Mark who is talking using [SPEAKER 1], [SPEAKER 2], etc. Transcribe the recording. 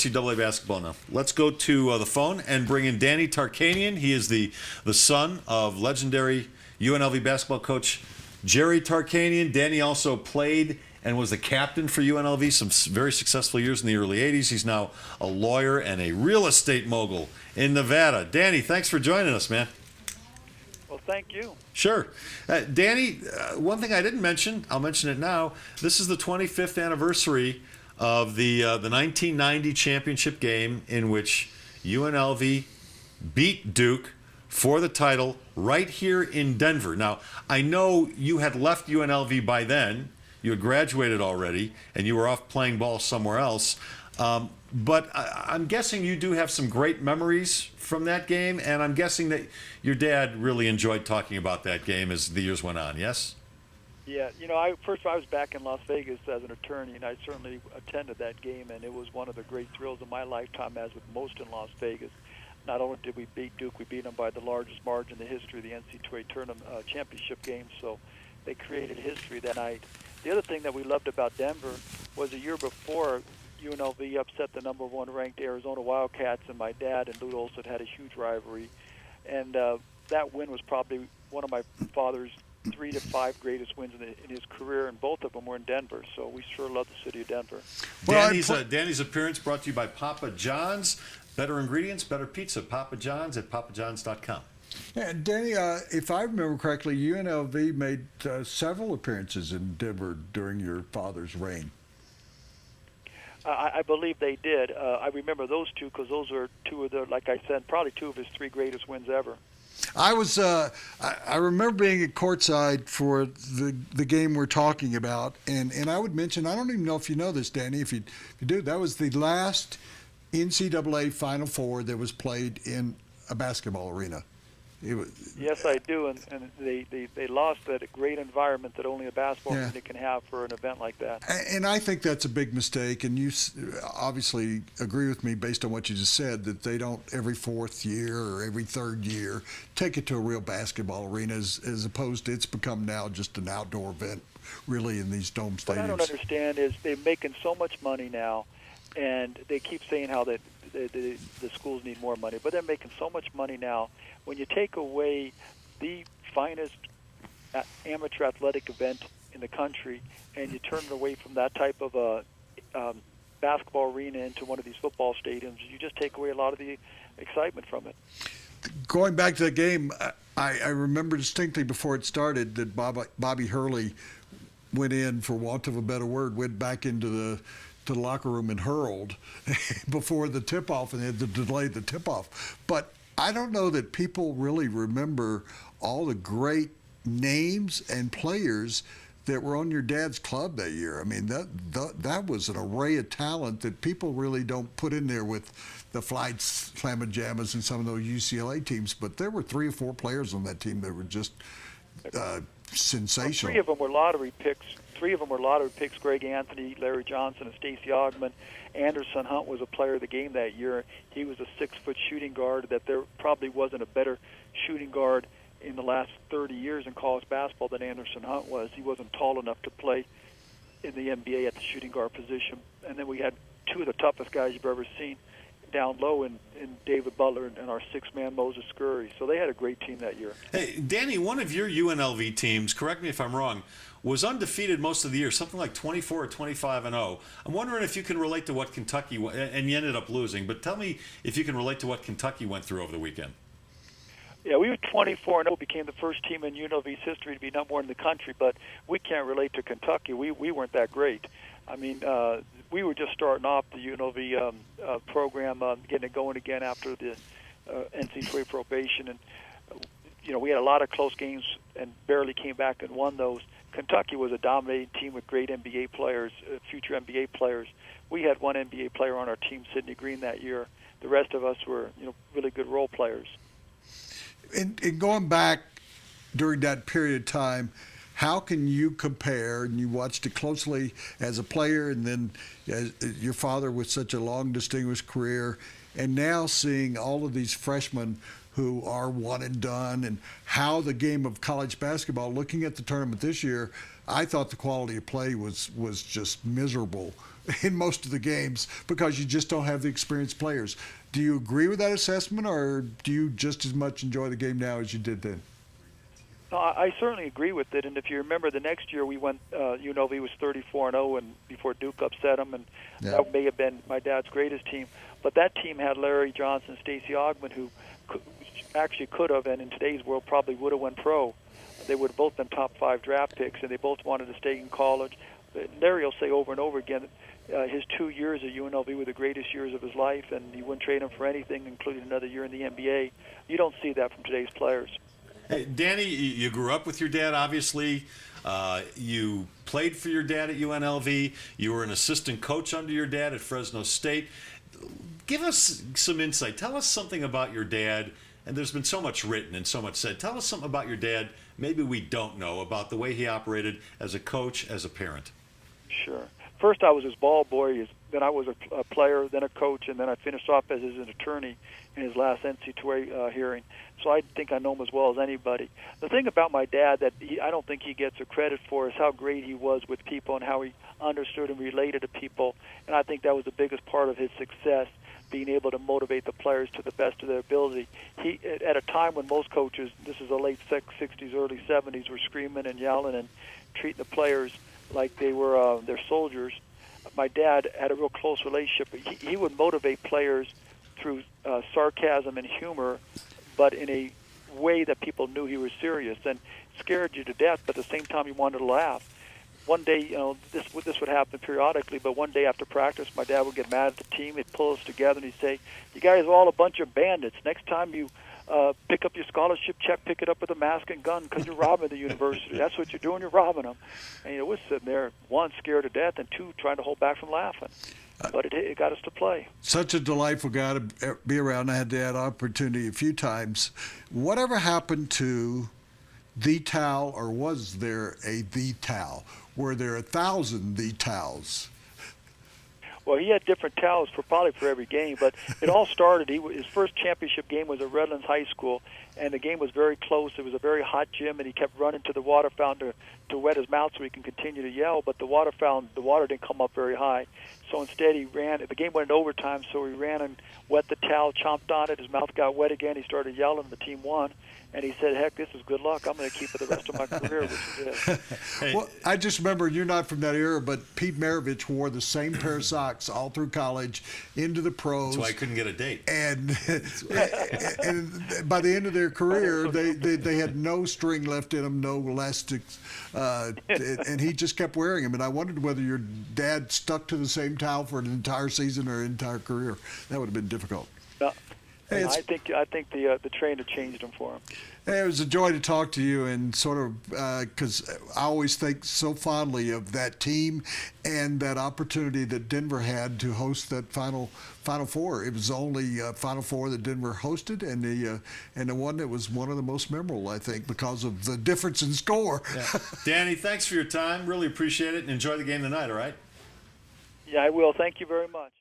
[SPEAKER 1] NCAA basketball now. Let's go to the phone and bring in Danny Tarkanian. He is the son of legendary UNLV basketball coach Jerry Tarkanian. Danny also played and was the captain for UNLV some very successful years in the early 80s. He's now a lawyer and a real estate mogul in Nevada. Danny, thanks for joining us, man.
[SPEAKER 2] Well, thank you.
[SPEAKER 1] Sure. Danny, one thing I didn't mention, I'll mention it now. This is the 25th anniversary of the 1990 championship game in which UNLV beat Duke for the title right here in Denver. Now, I know you had left UNLV by then. You had graduated already, and you were off playing ball somewhere else. But I'm guessing you do have some great memories from that game, and I'm guessing that your dad really enjoyed talking about that game as the years went on, yes?
[SPEAKER 2] Yeah, I was back in Las Vegas as an attorney, and I certainly attended that game, and it was one of the great thrills of my lifetime, as with most in Las Vegas. Not only did we beat Duke, we beat them by the largest margin in the history of the NCAA tournament championship game, so they created history that night. The other thing that we loved about Denver was a year before, UNLV upset the number 1 ranked Arizona Wildcats, and my dad and Lute Olson had a huge rivalry. And that win was probably one of my father's 3 to 5 greatest wins in his career, and both of them were in Denver. So we sure love the city of Denver.
[SPEAKER 1] Well, Danny's appearance brought to you by Papa John's. Better ingredients, better pizza. Papa John's at papajohns.com.
[SPEAKER 3] Yeah, Danny, if I remember correctly, UNLV made several appearances in Denver during your father's reign.
[SPEAKER 2] I believe they did. I remember those two because those were two of the, like I said, probably 2 of his 3 greatest wins ever.
[SPEAKER 3] I was, I remember being at courtside for the game we're talking about, and I would mention, I don't even know if you know this, Danny, if you do, that was the last NCAA Final Four that was played in a basketball arena.
[SPEAKER 2] Yes, I do, and they lost that great environment that only a basketball arena can have for an event like that.
[SPEAKER 3] And I think that's a big mistake, and you obviously agree with me based on what you just said, that they don't every 4th year or every 3rd year take it to a real basketball arena as opposed to it's become now just an outdoor event, really, in these dome stadiums.
[SPEAKER 2] What I don't understand is they're making so much money now, and they keep saying how that the schools need more money, but they're making so much money now. When you take away the finest amateur athletic event in the country and you turn it away from that type of a basketball arena into one of these football stadiums, you just take away a lot of the excitement from it.
[SPEAKER 3] Going back to the game, I remember distinctly before it started that Bobby Hurley went in, for want of a better word, went back into the locker room and hurled before the tip-off, and they had to delay the tip-off. But I don't know that people really remember all the great names and players that were on your dad's club that year. I mean, that was an array of talent that people really don't put in there with the Flights, Slamma-Jammas, and some of those UCLA teams. But there were 3 or 4 players on that team that were just sensational.
[SPEAKER 2] Well, 3 of them were lottery picks. 3 of them were lottery picks: Greg Anthony, Larry Johnson, and Stacey Augmon. Anderson Hunt was a player of the game that year. He was a 6-foot shooting guard that there probably wasn't a better shooting guard in the last 30 years in college basketball than Anderson Hunt was. He wasn't tall enough to play in the NBA at the shooting guard position. And then we had 2 of the toughest guys you've ever seen down low in David Butler and our 6-man Moses Scurry. So they had a great team that year.
[SPEAKER 1] Hey, Danny, one of your UNLV teams, correct me if I'm wrong, was undefeated most of the year, something like 24 or 25-0. I'm wondering if you can relate to what Kentucky, and you ended up losing, but tell me if you can relate to what Kentucky went through over the weekend.
[SPEAKER 2] Yeah, we were 24-0, became the first team in UNLV's history to be number 1 in the country, but we can't relate to Kentucky. We weren't that great. I mean, we were just starting off the UNLV program, getting it going again after the NCAA probation, and we had a lot of close games and barely came back and won those. Kentucky was a dominating team with great NBA players, future NBA players. We had 1 NBA player on our team, Sidney Green, that year. The rest of us were, really good role players.
[SPEAKER 3] And going back during that period of time, how can you compare, and you watched it closely as a player and then as your father with such a long, distinguished career, and now seeing all of these freshmen who are one and done, and how the game of college basketball, looking at the tournament this year, I thought the quality of play was just miserable in most of the games because you just don't have the experienced players. Do you agree with that assessment, or do you just as much enjoy the game now as you did then?
[SPEAKER 2] No, I certainly agree with it. And if you remember, the next year we went, UNLV was 34-0, and before Duke upset them, and that may have been my dad's greatest team. But that team had Larry Johnson, Stacey Augmon, who actually could have, and in today's world probably would have went pro. They would have both been top 5 draft picks, and they both wanted to stay in college. Larry will say over and over again, his 2 years at UNLV were the greatest years of his life, and he wouldn't trade him for anything, including another year in the NBA. You don't see that from today's players.
[SPEAKER 1] Hey, Danny, you grew up with your dad, obviously. You played for your dad at UNLV. You were an assistant coach under your dad at Fresno State. Give us some insight. Tell us something about your dad. And there's been so much written and so much said. Tell us something about your dad maybe we don't know about the way he operated as a coach, as a parent.
[SPEAKER 2] Sure. First, I was his ball boy. Then I was a player, then a coach, and then I finished off as an attorney in his last NCAA hearing. So I think I know him as well as anybody. The thing about my dad that I don't think he gets a credit for is how great he was with people and how he understood and related to people. And I think that was the biggest part of his success, being able to motivate the players to the best of their ability. He, at a time when most coaches, this is the late 60s, early 70s, were screaming and yelling and treating the players like they were their soldiers. My dad had a real close relationship. He would motivate players through sarcasm and humor, but in a way that people knew he was serious and scared you to death, but at the same time you wanted to laugh. One day, this would happen periodically, but one day after practice, my dad would get mad at the team. He'd pull us together and he'd say, "You guys are all a bunch of bandits. Next time you pick up your scholarship check, pick it up with a mask and gun because you're robbing the university. That's what you're doing. You're robbing them." And we're sitting there, one, scared to death, and two, trying to hold back from laughing. But it got us to play.
[SPEAKER 3] Such a delightful guy to be around. I had that opportunity a few times. Whatever happened to the towel, or was there a the towel? Were there 1,000 the towels?
[SPEAKER 2] Well, he had different towels probably for every game, but it all started. His first championship game was at Redlands High School, and the game was very close. It was a very hot gym, and he kept running to the water fountain to wet his mouth so he can continue to yell. But the water didn't come up very high, so instead he ran. The game went into overtime, so he ran and wet the towel, chomped on it. His mouth got wet again. He started yelling. The team won. And he said, "Heck, this is good luck. I'm going to keep it the rest of my career," which is it.
[SPEAKER 1] Hey.
[SPEAKER 3] Well, I just remember, you're not from that era, but Pete Maravich wore the same pair of socks all through college, into the pros.
[SPEAKER 1] That's why I couldn't get a date.
[SPEAKER 3] And and by the end of their career, they had no string left in them, no elastics, and he just kept wearing them. And I wondered whether your dad stuck to the same towel for an entire season or an entire career. That would have been difficult.
[SPEAKER 2] Hey, I think the trainer changed him for him.
[SPEAKER 3] Hey, it was a joy to talk to you, and sort of because I always think so fondly of that team and that opportunity that Denver had to host that Final Four. It was only Final Four that Denver hosted, and the one that was one of the most memorable, I think, because of the difference in score.
[SPEAKER 1] Yeah. Danny, thanks for your time. Really appreciate it, and enjoy the game tonight. All right.
[SPEAKER 2] Yeah, I will. Thank you very much.